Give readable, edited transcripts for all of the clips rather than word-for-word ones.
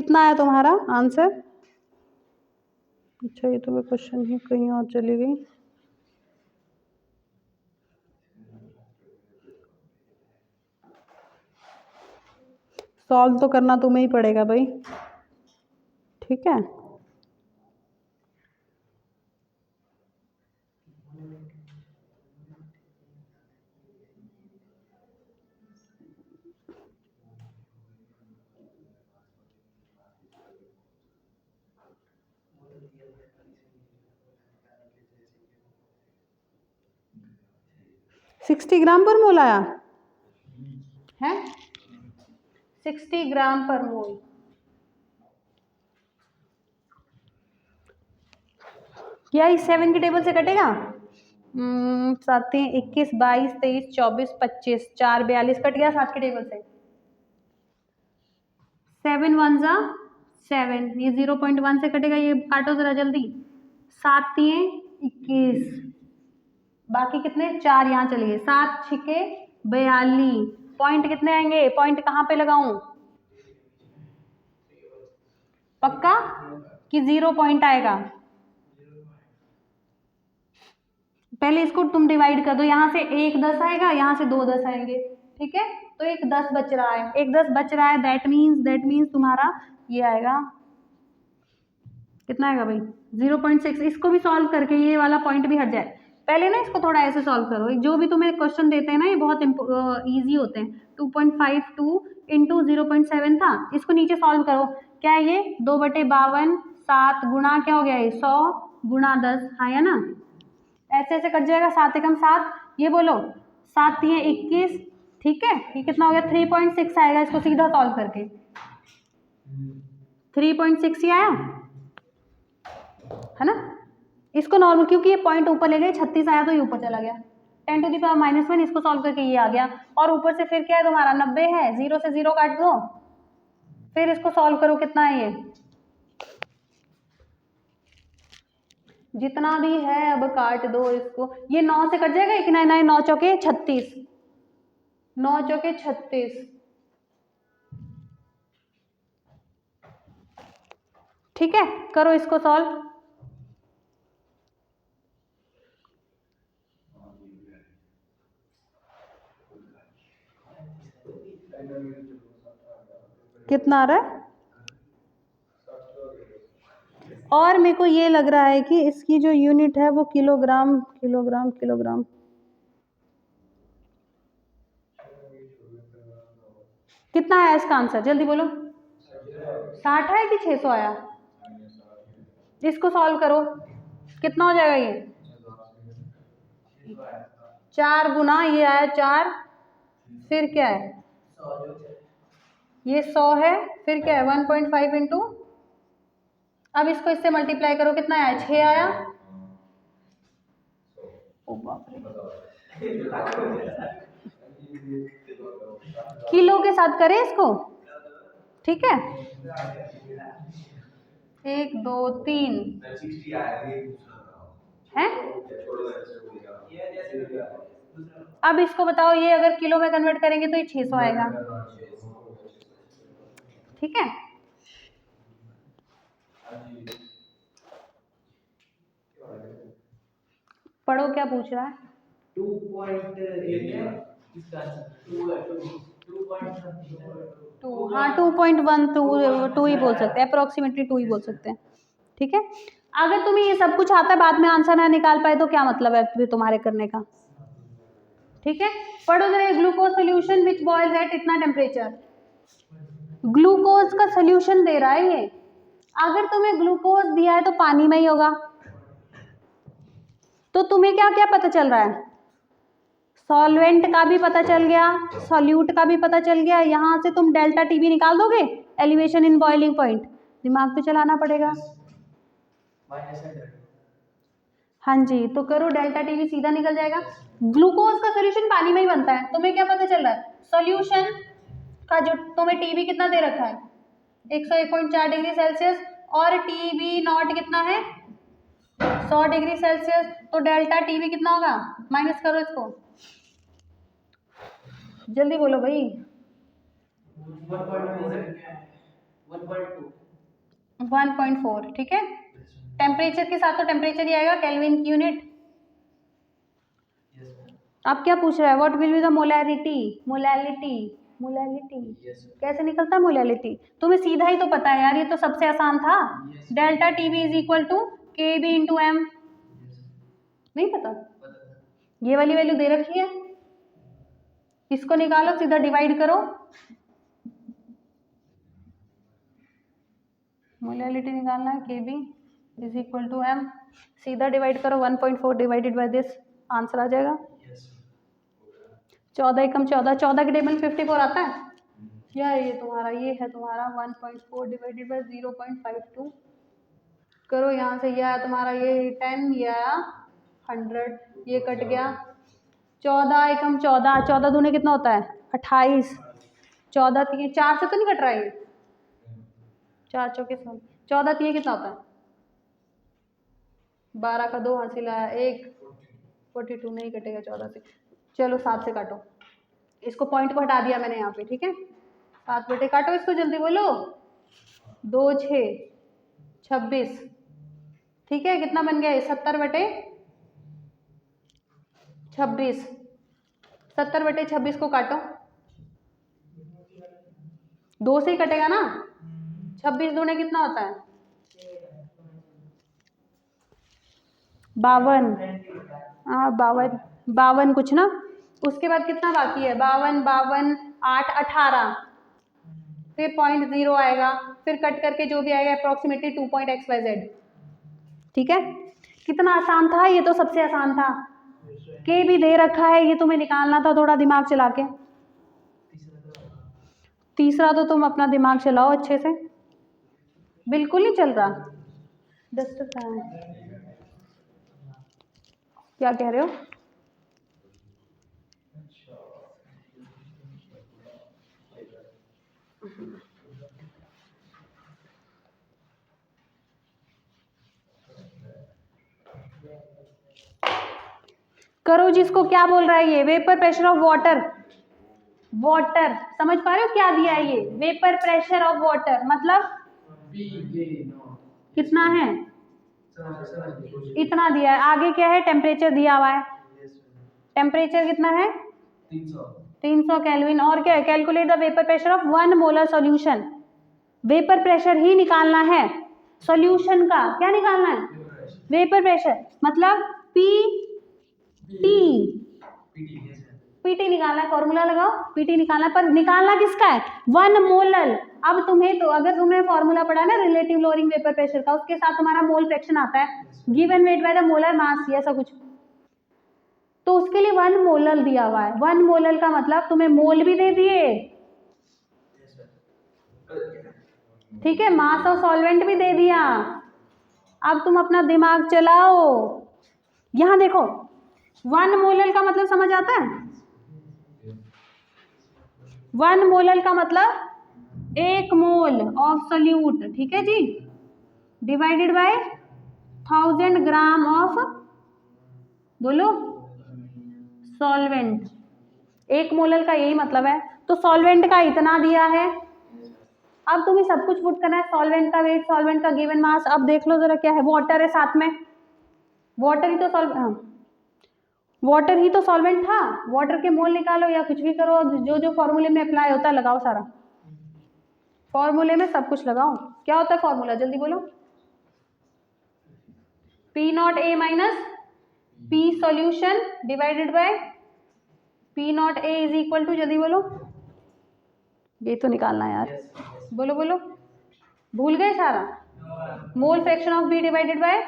कितना आया तुम्हारा आंसर? अच्छा ये तो मैं क्वेश्चन ही कहीं और चली गई। सॉल्व तो करना तुम्हें ही पड़ेगा भाई, ठीक है। $60 ग्राम पर मोल आया है, 60 ग्राम पर मोल। क्या इस 7 की टेबल से कटेगा? 7 21 22 23 24 25 4 42 कट गया 7 की टेबल से। 7 1 जा 7, ये 0.1 से कटेगा, ये काटो जरा जल्दी। 7 21, बाकी कितने 4 यहाँ चलिए, 7 छिके 42। पॉइंट कितने आएंगे? पॉइंट कहाँ पे लगाऊं? पक्का कि 0 पॉइंट आएगा? पहले इसको तुम डिवाइड कर दो, यहाँ से 1 10 आएगा, यहाँ से 2 10 आएंगे, ठीक है। तो 1 10 बच रहा है, 1 10 बच रहा है, दैट मीन्स तुम्हारा ये आएगा, कितना आएगा भाई? 0.6। इसको भी सॉल्व करके ये वाला पॉइंट भी हट जाए। पहले ना इसको थोड़ा ऐसे सॉल्व करो, जो भी तुम्हें क्वेश्चन देते हैं ना ये बहुत इजी होते हैं। 2.52 इंटू 0.7 था, इसको नीचे सॉल्व करो। क्या है ये? 2/52, 7 गुणा क्या हो गया ये 100 गुणा 10, हाँ या ना? ऐसे ऐसे कट जाएगा, 7 एकम 7, ये बोलो 7 3 21, ठीक है। ये कितना हो गया? 3.6 आएगा, इसको सीधा सॉल्व करके 3.6 ही आया है ना। इसको नॉर्मल, क्योंकि ये पॉइंट ऊपर ले गए, 36 आया तो ये ऊपर चला गया, 10⁻⁻1, इसको सॉल्व करके ये आ गया। और ऊपर से फिर क्या है तुम्हारा 90 है, 0 से 0 काट दो, फिर इसको सॉल्व करो, कितना है ये? जितना भी है अब काट दो इसको, ये 9 से कट जाएगा, 1 9 9 चौके 36, 9 चौके 36, ठीक है। करो इसको सॉल्व। कितना आ रहा है? और मेरे को ये लग रहा है कि इसकी जो यूनिट है वो किलोग्राम किलोग्राम किलोग्राम। कितना आया इसका आंसर? जल्दी बोलो। 60 है कि 600 आया? इसको सॉल्व करो, कितना हो जाएगा ये? 4 गुना ये आया 4, फिर क्या है? ये 100 है, फिर क्या है? 1.5 इंटू, अब इसको इससे मल्टीप्लाई करो, कितना आया? 6 आया। ओ बाप रे, किलो के साथ करें इसको, ठीक है। 1 2 3 है। अब इसको बताओ, ये अगर किलो में कन्वर्ट करेंगे तो ये 600 आएगा, ठीक है। पढ़ो क्या पूछ रहा है। 2, हाँ 2.12 ही बोल सकते हैं, अप्रोक्सीमेटली 2 ही बोल सकते हैं, ठीक है। अगर तुम्हें ये सब कुछ आता है, बाद में आंसर ना निकाल पाए तो क्या मतलब है फिर तुम्हारे करने का, ठीक है। पढ़ो जरा, glucose solution which boils at इतना टेम्परेचर। ग्लूकोज का सोल्यूशन दे रहा है ये, अगर तुम्हें ग्लूकोज दिया है तो पानी में ही होगा, तो तुम्हें क्या क्या पता चल रहा है? सॉल्वेंट का भी पता चल गया, सॉल्यूट का भी पता चल गया। यहाँ से तुम डेल्टा टी भी निकाल दोगे, एलिवेशन इन बॉइलिंग पॉइंट, दिमाग तो चलाना पड़ेगा। हाँ जी, तो करो, डेल्टा टी भी सीधा निकल जाएगा। ग्लूकोज का सोल्यूशन पानी में ही बनता है, तुम्हें क्या पता चल रहा है? सॉल्यूशन का जो तुम्हें टीबी कितना दे रखा है 101.4 डिग्री सेल्सियस, और टीबी नॉट कितना है 100 डिग्री सेल्सियस, तो डेल्टा टीबी कितना होगा? माइनस करो इसको, जल्दी बोलो भाई। 1.4, ठीक है। टेम्परेचर के साथ तो टेम्परेचर ही आएगा, केल्विन की यूनिट। अब क्या पूछ रहा है, what will be the molarity, molality, molality कैसे निकलता है मोलैलिटी, तुम्हें सीधा ही तो पता है यार, ये तो सबसे आसान था। Delta T B is equal to K B into M, नहीं पता, ये वाली वैल्यू दे रखी है, इसको निकालो, सीधा डिवाइड करो, मोलैलिटी निकालना है, K B is equal to M, सीधा डिवाइड करो, 1.4 डिवाइडेड बाय दिस, आंसर आ जाएगा। 14 एकम 14, 14 के टेबल 54 आता है यार, ये तुम्हारा ये है तुम्हारा 1.4 डिवाइडेड बाय 0.52, करो यहाँ से, ये आया तुम्हारा ये 10, ये आया 100, ये कट गया, 14 एकम 14, 14 दूने कितना होता है 28, 14 तीन 4 से तो नहीं कट रहा है, 4 चौके 14 तीन कितना होता है 12 का 2 हासिल आया 1, 42 नहीं कटेगा 14 से, चलो 7 से काटो, इसको पॉइंट को हटा दिया मैंने यहाँ पे, ठीक है, 7 बटे काटो इसको, जल्दी बोलो, 2 6 26, ठीक है, कितना बन गया 70 बटे 26, 70 बटे 26 को काटो, 2 से ही कटेगा ना, 26 दूने कितना होता है 52, हाँ 52, 52 कुछ ना, उसके बाद कितना बाकी है 52, 52 8 18, फिर 0.0 आएगा, फिर कट करके जो भी आएगा अप्रोक्सीमेटली 2.xyz, ठीक है, कितना आसान था, ये तो सबसे आसान था, के भी दे रखा है, ये तुम्हें निकालना था थोड़ा दिमाग चला के, तीसरा तो तुम अपना दिमाग चलाओ अच्छे से, बिल्कुल नहीं चल रहा, डस्टर कहाँ है, क्या कह रहे हो, करो जिसको, क्या बोल रहा है ये, vapour pressure of water, water समझ पा रहे हो क्या दिया है ये, वेपर प्रेशर ऑफ वाटर मतलब कितना है, इतना दिया है, आगे क्या है टेम्परेचर दिया हुआ है, टेम्परेचर कितना है 300 केल्विन, और क्या है, calculate the vapour pressure of 1 molar solution, vapour pressure ही निकालना है, सॉल्यूशन का क्या निकालना है, वेपर प्रेशर मतलब पी टी, पीटी निकालना है, फॉर्मूला लगाओ, पीटी निकालना है, पर निकालना किसका है 1 मोलर, अब तुम्हें तो अगर तुमने फॉर्मूला पढ़ा ना रिलेटिव लोअरिंग वेपर प्रेशर का, उसके साथ तुम्हारा मोल फ्रैक्शन आता है, given weight by the molar मास, ऐसा कुछ, तो उसके लिए 1 मोलर दिया हुआ है, 1 मोलर का मतलब तुम्हें मोल भी दे दिए, ठीक है, मास और सॉल्वेंट भी दे दिया, अब तुम अपना दिमाग चलाओ, यहां देखो 1 मोलर का मतलब समझ आता है, 1 मोलर का मतलब 1 मोल ऑफ सोल्यूट, ठीक है जी, डिवाइडेड बाय 1000 ग्राम ऑफ, बोलो सॉल्वेंट, 1 मोलर का यही मतलब है, तो सॉल्वेंट का इतना दिया है, अब तुम्हें सब कुछ पुट करना है, सॉल्वेंट का वेट, सॉल्वेंट का गिवन मास, अब देख लो जरा क्या है, वाटर है साथ में, वाटर ही तो वाटर ही तो सॉल्वेंट था, वाटर के मोल निकालो या कुछ भी करो, जो जो फॉर्मूले में अप्लाई होता है लगाओ, सारा फॉर्मूले में सब कुछ लगाओ, क्या होता है फॉर्मूला जल्दी बोलो, P naught A minus P solution divided by P naught A is equal to, जल्दी बोलो, ये तो निकालना है यार, बोलो बोलो, भूल गए सारा, mole fraction of B divided by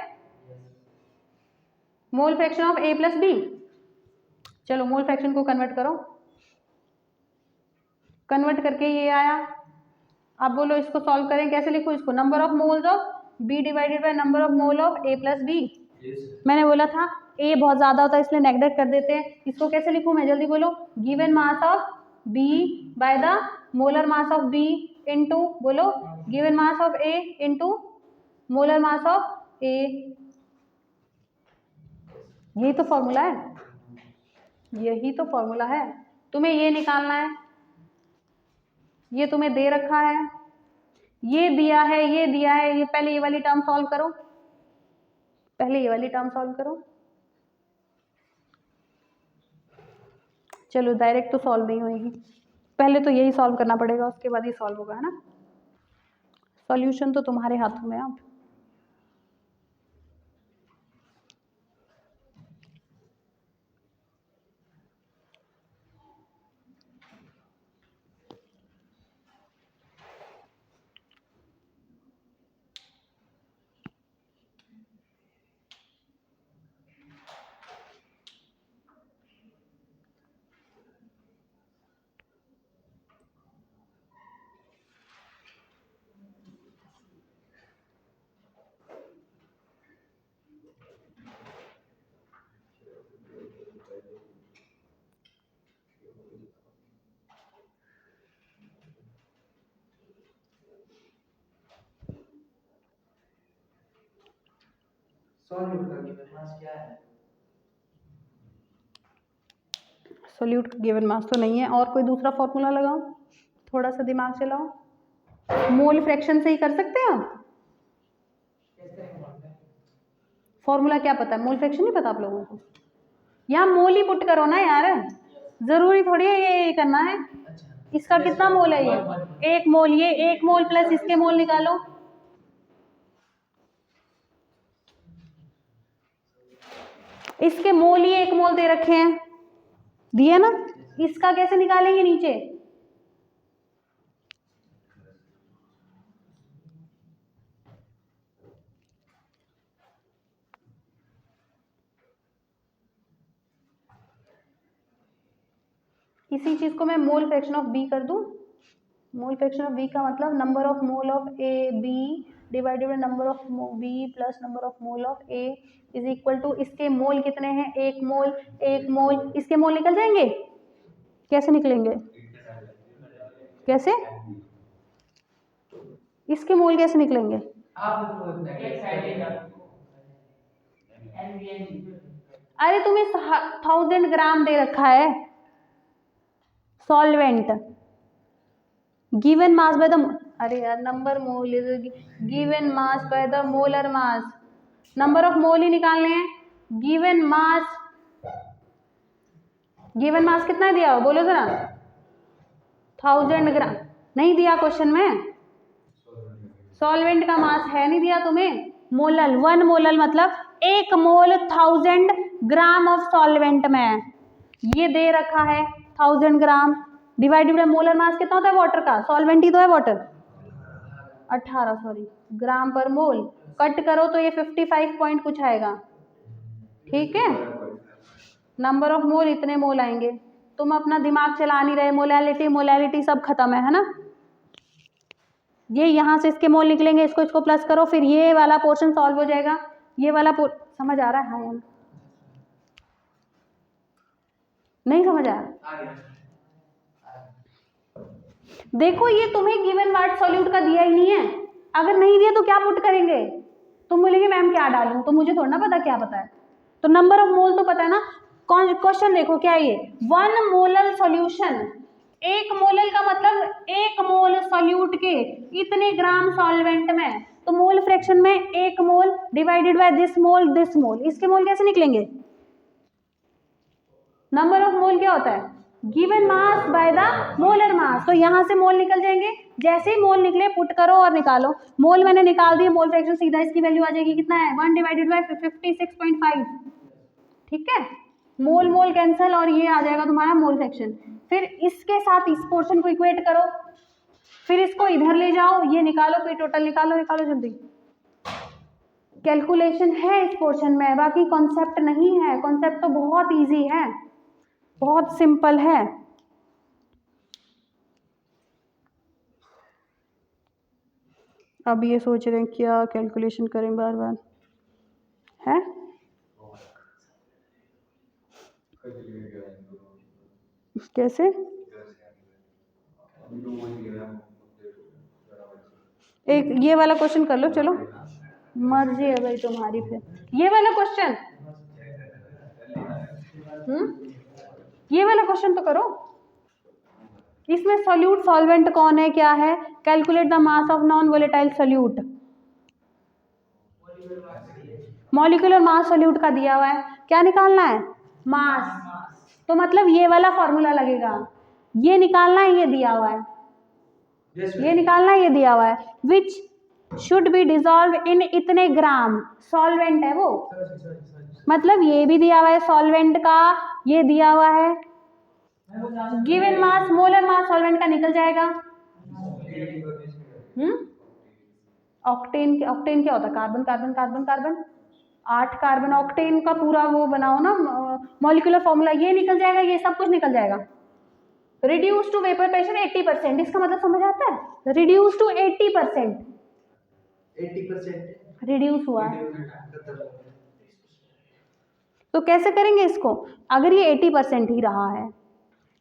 mole fraction of A plus B, चलो मोल फ्रैक्शन को कन्वर्ट करो, कन्वर्ट करके ये आया, अब बोलो इसको सॉल्व करें, कैसे लिखो इसको, number of moles of B divided by number of mole of A plus B, मैंने बोला था ए बहुत ज्यादा होता है इसलिए नेगलेक्ट कर देते हैं, इसको कैसे लिखूं मैं, जल्दी बोलो, given mass of B by the molar mass of B into, बोलो given mass of A into molar mass of A, यही तो फॉर्मूला है, यही तो फॉर्मूला है, तुम्हें ये निकालना है, ये तुम्हें दे रखा है, ये दिया है, ये दिया है, ये पहले ये वाली टर्म सॉल्व करो, पहले ये वाली टर्म सॉल्व करो। चलो डायरेक्ट तो सॉल्व नहीं होएगी, पहले तो यही सॉल्व करना पड़ेगा, उसके बाद ही सॉल्व होगा, है ना। सॉल्यूशन तो तुम्हारे हाथों में अब। सोल्यूट का गिवन मास तो नहीं है, और कोई दूसरा फॉर्मूला लगाओ, थोड़ा सा दिमाग चलाओ। मोल फ्रैक्शन से ही कर सकते हैं आप। फॉर्मूला क्या पता है, मोल फ्रैक्शन नहीं पता आप लोगों को? यहाँ मोल ही पुट करो ना यार, जरूरी थोड़ी है ये करना है। इसका कितना मोल है, ये 1 मोल, ये 1 मोल प्लस इसके मोल निकालो। इसके मोल ही 1 मोल दे रखे हैं, दिया ना। इसका कैसे निकालेंगे नीचे? इसी चीज को मैं मोल फ्रैक्शन ऑफ बी कर दूं। मोल फ्रैक्शन ऑफ बी का मतलब number of mole of A B divided by number of B plus number of mole of A is equal to, इसके मोल कितने हैं, 1 मोल, 1 मोल, इसके मोल निकल जाएंगे। कैसे निकलेंगे, कैसे? इसके मोल कैसे निकलेंगे? अरे तुम्हें 1000 ग्राम दे रखा है solvent, given mass by the, अरे यार number mole is given mass by the molar mass, number of mole ही निकालने हैं। गिवन मास, गिवन मास कितना दिया हो बोलो जरा? 1000 ग्राम नहीं दिया क्वेश्चन में, सॉल्वेंट का मास है नहीं दिया तुम्हें। मोलल, 1 मोलल मतलब 1 मोल 1000 ग्राम ऑफ सॉल्वेंट में, ये दे रखा है 1000 gram divided by molar mass कितना होता है वाटर का, सॉल्वेंट ही तो है वाटर, 18 सॉरी ग्राम पर मोल, कट करो तो ये 55 पॉइंट कुछ आएगा, ठीक है। नंबर ऑफ मोल इतने मोल आएंगे, तुम अपना दिमाग चला नहीं रहे, मोलैलिटी मोलैलिटी सब खत्म है ना। ये यहाँ से इसके मोल निकलेंगे, इसको इसको प्लस करो, फिर ये वाला पोर्शन सॉल्व हो जाएगा, ये वाला समझ आ रहा है? हाँ नहीं समझ आया? देखो ये तुम्हें गिवन मार्ट सॉल्यूट का दिया ही नहीं है, अगर नहीं दिया तो क्या पुट करेंगे? तुम बोलेंगे मैम क्या डालूं, तो मुझे थोड़ा ना पता क्या पता है, तो नंबर ऑफ मोल तो पता है ना। क्वेश्चन देखो क्या है ये, 1 मोलल सॉल्यूशन, 1 मोलल का मतलब 1 मोल सॉल्यूट के इतने ग्राम सॉल्वेंट में, तो मोल फ्रैक्शन में 1 मोल डिवाइडेड बाय दिस मोल, इसके मोल कैसे निकलेंगे? नंबर ऑफ मोल क्या होता है, given mass by the molar मास, तो यहाँ से मोल निकल जाएंगे, जैसे ही मोल निकले पुट करो और निकालो। मोल मैंने निकाल दिए, मोल फ्रैक्शन सीधा इसकी वैल्यू आ जाएगी, कितना है 1 डिवाइडेड बाय 56.5, ठीक है। मोल मोल कैंसिल और ये आ जाएगा तुम्हारा मोल फ्रैक्शन। फिर इसके साथ इस पोर्शन को इक्वेट करो, फिर इसको इधर ले जाओ, ये निकालो, फिर टोटल निकालो, निकालो जल्दी। कैलकुलेशन है इस पोर्शन में, बाकी कॉन्सेप्ट नहीं है, कॉन्सेप्ट तो बहुत इजी है, बहुत सिंपल है। अब ये सोच रहे हैं क्या कैलकुलेशन करें बार बार, है? कैसे? एक ये वाला क्वेश्चन कर लो, चलो मर्जी है भाई तुम्हारी, फिर ये वाला क्वेश्चन, ये वाला क्वेश्चन तो करो। इसमें सोल्यूट सॉल्वेंट कौन है, क्या है? Calculate the mass of non volatile solute. Molecular mass solute का दिया हुआ है, क्या निकालना है? मास। तो मतलब ये वाला फॉर्मूला लगेगा, ये निकालना है, ये दिया हुआ है, ये निकालना है, ये दिया हुआ है। Which should be dissolve in इतने ग्राम, सॉल्वेंट है वो, मतलब ये भी दिया हुआ है सॉल्वेंट का, ये दिया हुआ है। Given mass, molar mass solvent का निकल जाएगा। ऑक्टेन, ऑक्टेन क्या होता है? Carbon carbon carbon carbon, 8 carbon, octane का पूरा वो बनाओ ना मॉलिक्यूलर फॉर्मूला, ये निकल जाएगा, ये सब कुछ निकल जाएगा। रिड्यूस टू वेपर प्रेशर 80%, इसका मतलब समझ आता है? रिड्यूस टू 80%, 80% रिड्यूस हुआ है। तो कैसे करेंगे इसको? अगर ये 80% ही रहा है,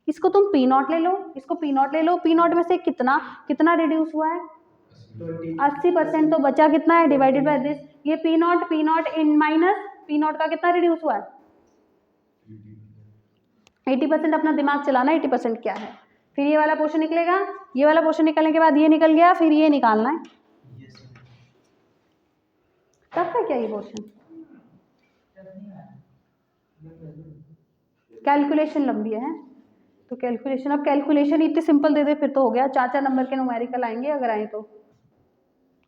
इसको तुम पी नॉट ले लो, इसको पी नॉट ले लो, पी नॉट में से कितना कितना रिड्यूस हुआ है? 80%। तो बचा कितना है? डिवाइडेड बाय दिस, ये P not in minus P not का कितना रिड्यूस हुआ है? 80%। अपना दिमाग चलाना, 80% क्या है। फिर ये वाला पोर्शन निकलेगा, ये वाला पोर्शन निकलने के बाद ये निकल गया, फिर ये निकालना है। तब है क्या ये पोर्शन? कैलकुलेशन लंबी है, तो कैलकुलेशन, अब कैलकुलेशन इतने सिंपल दे दे फिर तो हो गया। 4 नंबर के न्यूमेरिकल आएंगे अगर आए तो,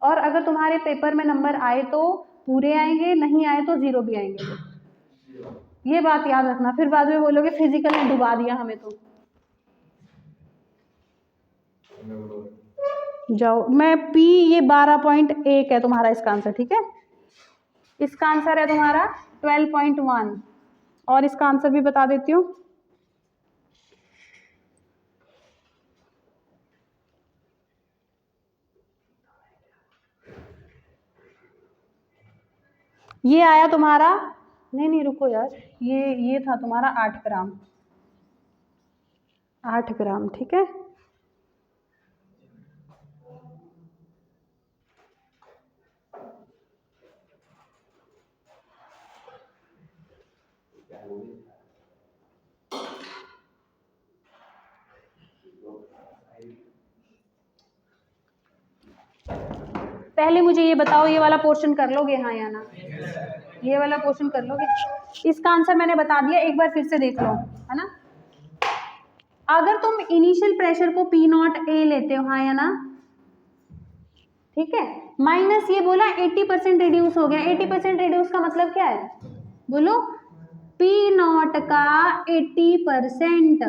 और अगर तुम्हारे पेपर में नंबर आए तो पूरे आएंगे, नहीं आए तो 0 भी आएंगे। ये बात याद रखना, फिर बाद में बोलोगे फिजिकल ने डुबा दिया हमें। तो जाओ, मैं पी, ये 12.1 है तुम्हारा इसका आंसर, ठीक है। इसका आंसर है तुम्हारा 12.1, और इसका आंसर भी बता देती हूँ। ये आया तुम्हारा, नहीं रुको यार, ये था तुम्हारा 8 ग्राम, 8 ग्राम, ठीक है। पहले मुझे ये बताओ, ये वाला पोर्शन कर लोगे हाँ या ना? ये वाला पोर्शन कर लोगे? इसका आंसर मैंने बता दिया, एक बार फिर से देख लो, है ना। अगर तुम इनिशियल प्रेशर को पी नॉट ए लेते हो, हाँ या ना, ठीक है, माइनस ये बोला 80% रिड्यूस हो गया। 80% रिड्यूस का मतलब क्या है? बोलो, पी नॉट का 80%,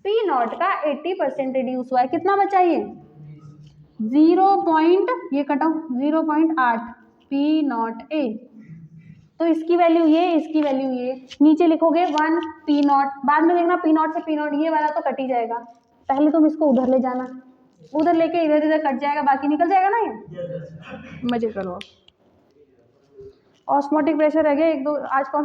पी नॉट का 80% रिड्यूस हुआ है, कितना बचा ये? 0. ये कटो 0.8 पी नॉट ए। तो इसकी वैल्यू ये, इसकी वैल्यू ये, नीचे लिखोगे 1 पी नॉट, बाद में देखना पी नॉट से पी नॉट ये वाला तो कट ही जाएगा। पहले तुम इसको उधर ले जाना, उधर लेके इधर इधर कट जाएगा, बाकी निकल जाएगा ना ये। मजे करो। ऑस्मोटिक प्रेशर रह गया 1 2, आज कौन